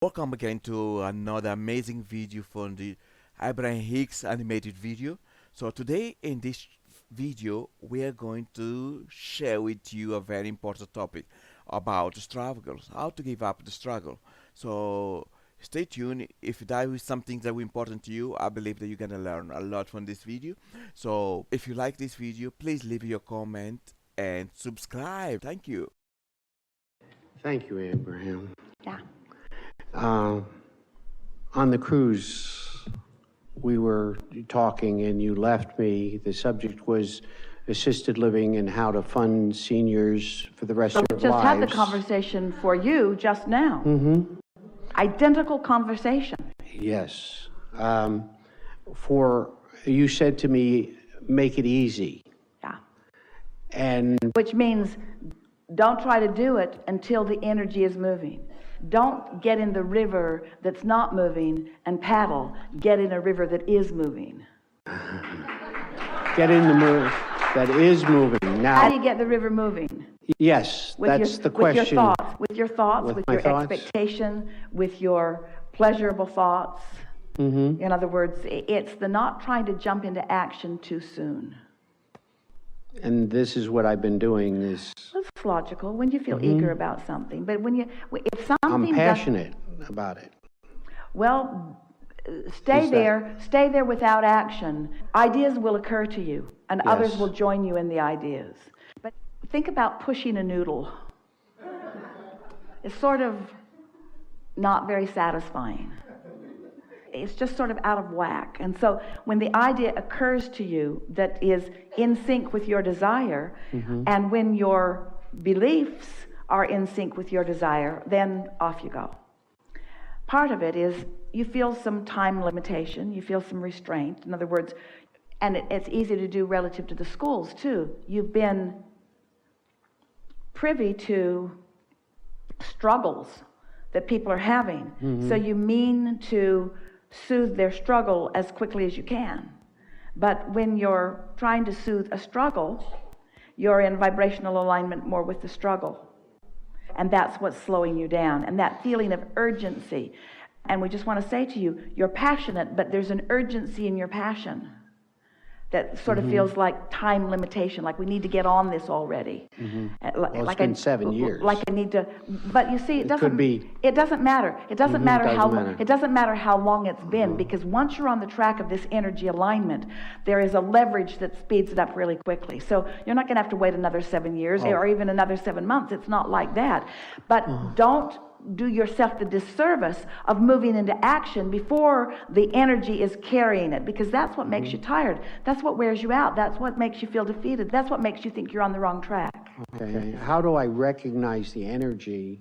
Welcome again to another amazing video from the Abraham Hicks animated video. So today in this video we are going to share with you a very important topic about struggles, how to give up the struggle. So stay tuned. If that is something that is important to you, I believe that you're gonna learn a lot from this video. So if you like this video, please leave your comment and subscribe. Thank you. Thank you, Abraham. Yeah. On the cruise, we were talking and you left me. The subject was assisted living and how to fund seniors for the rest of their Just lives. had the conversation for you just now. Mm-hmm. Identical conversation. Yes. You said to me, make it easy. Yeah. And Which means don't try to do it until the energy is moving. Don't get in the river that's not moving and paddle. Get in a river that is moving. get in the river that is moving. Now, How do you get the river moving? yes, that's the question. With your thoughts, With with my your thoughts? expectation, with your pleasurable thoughts. Mm-hmm. In other words, it's the not trying to jump into action too soon. And this is what I've been doing is It's logical when you feel eager about something, but if something I'm doesn't- passionate about it. well, stay Is there. Stay there without action. Ideas will occur to you, and others Yes. will join you in the ideas. But think about pushing a noodle. It's sort of not very satisfying. It's just sort of out of whack. And so when the idea occurs to you that is in sync with your desire, and when your beliefs are in sync with your desire, then off you go. Part of it is you feel some time limitation, you feel some restraint. In other words, and it's easy to do relative to the schools too. You've been privy to struggles that people are having. So you mean to soothe their struggle as quickly as you can. But when you're trying to soothe a struggle, you're in vibrational alignment more with the struggle. And that's what's slowing you down. And that feeling of urgency. And we just want to say to you, you're passionate, but there's an urgency in your passion that sort of feels like time limitation, like we need to get on this already. Well, it's been 7 years. Like I need to, but you see, it doesn't. could be. It doesn't matter. It doesn't matter doesn't how. matter. It doesn't matter how long it's been, because once you're on the track of this energy alignment, there is a leverage that speeds it up really quickly. So you're not going to have to wait another 7 years or even another 7 months. It's not like that. But don't do yourself the disservice of moving into action before the energy is carrying it, because that's what makes you tired. That's what wears you out. That's what makes you feel defeated. That's what makes you think you're on the wrong track. Okay. How do I recognize the energy?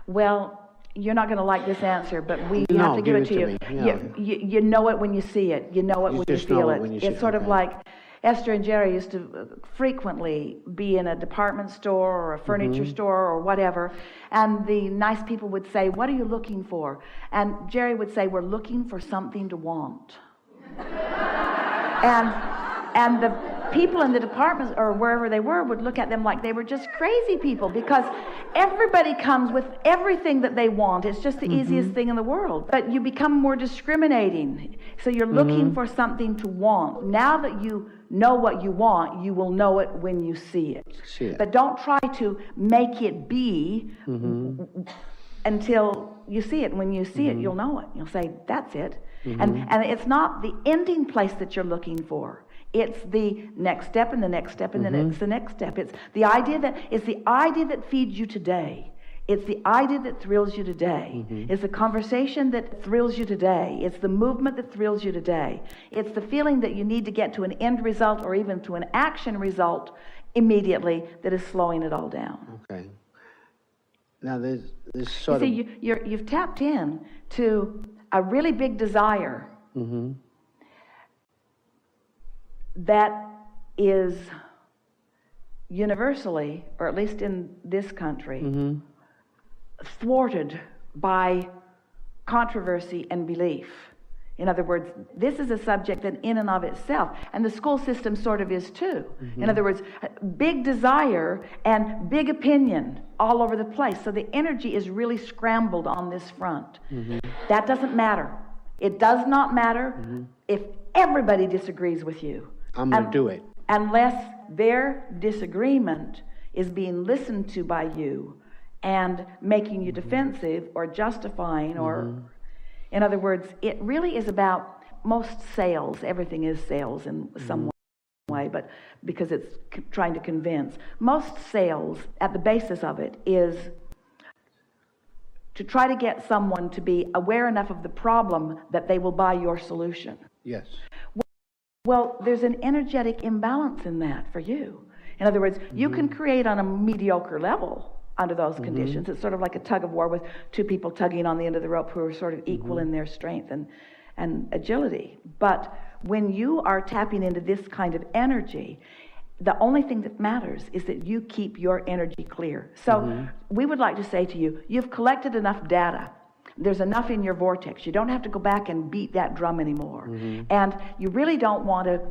Well, you're not going to like this answer, but we No, have to give it to you. me. Yeah. You know it when you see it. You know it when you just know feel it it. when you see It's it, sort of okay. like Esther and Jerry used to frequently be in a department store or a furniture store or whatever, and the nice people would say, "What are you looking for?" And Jerry would say, "We're looking for something to want." And the people in the department or wherever they were would look at them like they were just crazy people, because everybody comes with everything that they want. It's just the easiest thing in the world. But you become more discriminating. So you're looking for something to want. Now that you know what you want, you will know it when you see it. See it. But don't try to make it be until you see it. When you see it, you'll know it. You'll say, that's it. And it's not the ending place that you're looking for. It's the next step and the next step and then it's the next step. It's the idea that feeds you today. It's the idea that thrills you today. It's the conversation that thrills you today. It's the movement that thrills you today. It's the feeling that you need to get to an end result or even to an action result immediately that is slowing it all down. Okay. Now this sort You see, you've tapped in to a really big desire that is universally, or at least in this country, thwarted by controversy and belief. In other words, this is a subject that in and of itself, and the school system sort of is too. In other words, big desire and big opinion all over the place. So the energy is really scrambled on this front. That doesn't matter. It does not matter if everybody disagrees with you. I'm going to do it. Unless their disagreement is being listened to by you and making you defensive or justifying or... In other words, it really is about most sales. Everything is sales in some way, but because it's trying to convince. Most sales, at the basis of it, is to try to get someone to be aware enough of the problem that they will buy your solution. Yes. Well, there's an energetic imbalance in that for you. In other words, you can create on a mediocre level under those conditions. It's sort of like a tug of war with two people tugging on the end of the rope who are sort of equal in their strength and agility. But when you are tapping into this kind of energy, the only thing that matters is that you keep your energy clear. So we would like to say to you, you've collected enough data. There's enough in your vortex. You don't have to go back and beat that drum anymore. And you really don't want to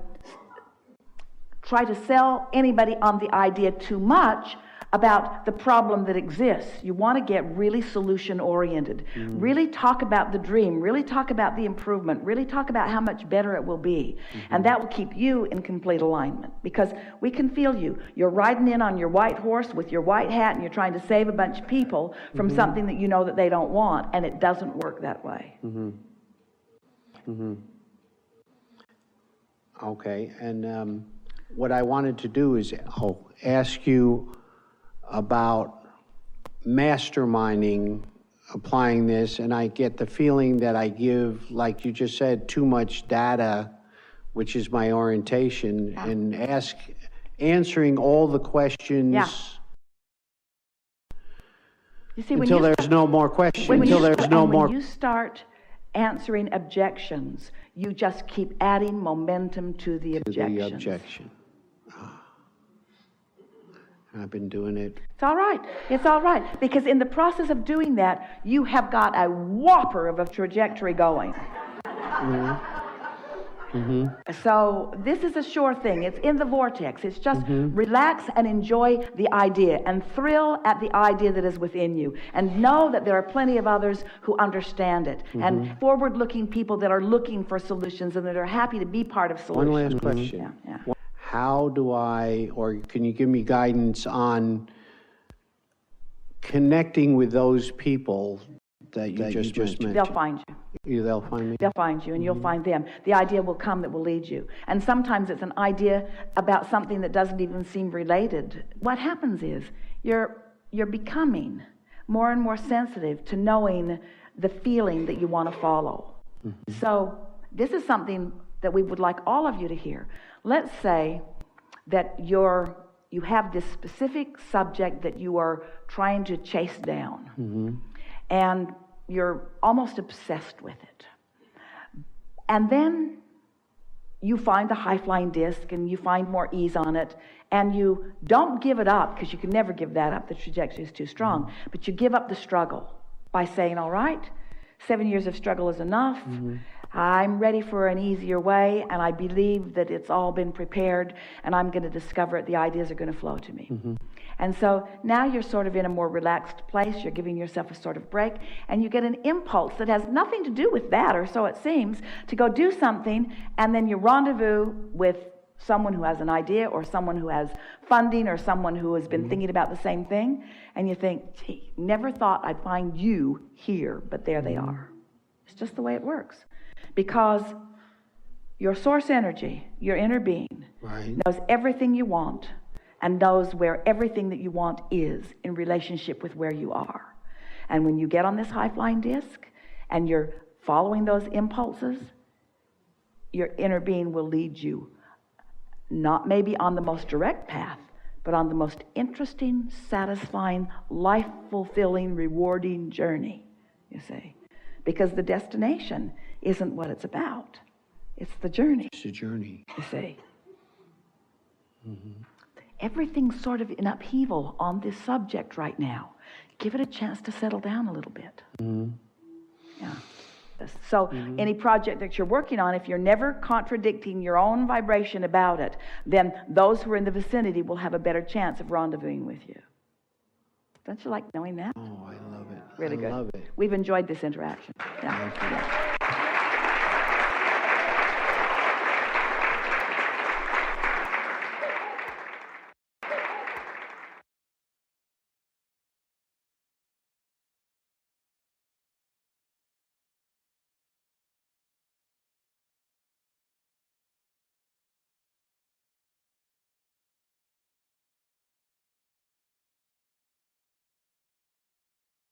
try to sell anybody on the idea too much about the problem that exists. You want to get really solution oriented. Really talk about the dream. Really talk about the improvement. Really talk about how much better it will be. And that will keep you in complete alignment, because we can feel you. You're riding in on your white horse with your white hat and you're trying to save a bunch of people from something that you know that they don't want, and it doesn't work that way. Okay, and what I wanted to do is ask you about masterminding, applying this, and I get the feeling that I give, like you just said, too much data, which is my orientation, and answering all the questions You see, until there's no more questions. when When you start answering objections, you just keep adding momentum to the objections. the objection. I've been doing it. It's all right. It's all right. Because in the process of doing that, you have got a whopper of a trajectory going. So this is a sure thing. It's in the vortex. It's just relax and enjoy the idea and thrill at the idea that is within you, and know that there are plenty of others who understand it, and forward-looking people that are looking for solutions and that are happy to be part of solutions. One last question. Yeah. How do I, or can you give me guidance on connecting with those people that you just mentioned? They'll find you. They'll find me? They'll find you, and you'll find them. The idea will come that will lead you. And sometimes it's an idea about something that doesn't even seem related. What happens is you're becoming more and more sensitive to knowing the feeling that you want to follow. So this is something that we would like all of you to hear. Let's say that you have this specific subject that you are trying to chase down, and you're almost obsessed with it. And then you find the high-flying disc and you find more ease on it, and you don't give it up, because you can never give that up. The trajectory is too strong. But you give up the struggle by saying, all right, 7 years of struggle is enough. I'm ready for an easier way, and I believe that it's all been prepared, and I'm going to discover it. The ideas are going to flow to me. And so now you're sort of in a more relaxed place. You're giving yourself a sort of break, and you get an impulse that has nothing to do with that, or so it seems, to go do something, and then you rendezvous with someone who has an idea, or someone who has funding, or someone who has been thinking about the same thing, and you think, gee, never thought I'd find you here, but there they are. It's just the way it works. Because your source energy, your inner being, knows everything you want, and knows where everything that you want is in relationship with where you are. And when you get on this high-flying disc and you're following those impulses, your inner being will lead you, not maybe on the most direct path, but on the most interesting, satisfying, life-fulfilling, rewarding journey, you see. Because the destination isn't what it's about. It's the journey. It's a journey. You see. Everything's sort of in upheaval on this subject right now. Give it a chance to settle down a little bit. Yeah. So any project that you're working on, if you're never contradicting your own vibration about it, then those who are in the vicinity will have a better chance of rendezvousing with you. Don't you like knowing that? Oh, I love it. Really I good. love it. We've enjoyed this interaction. Yeah.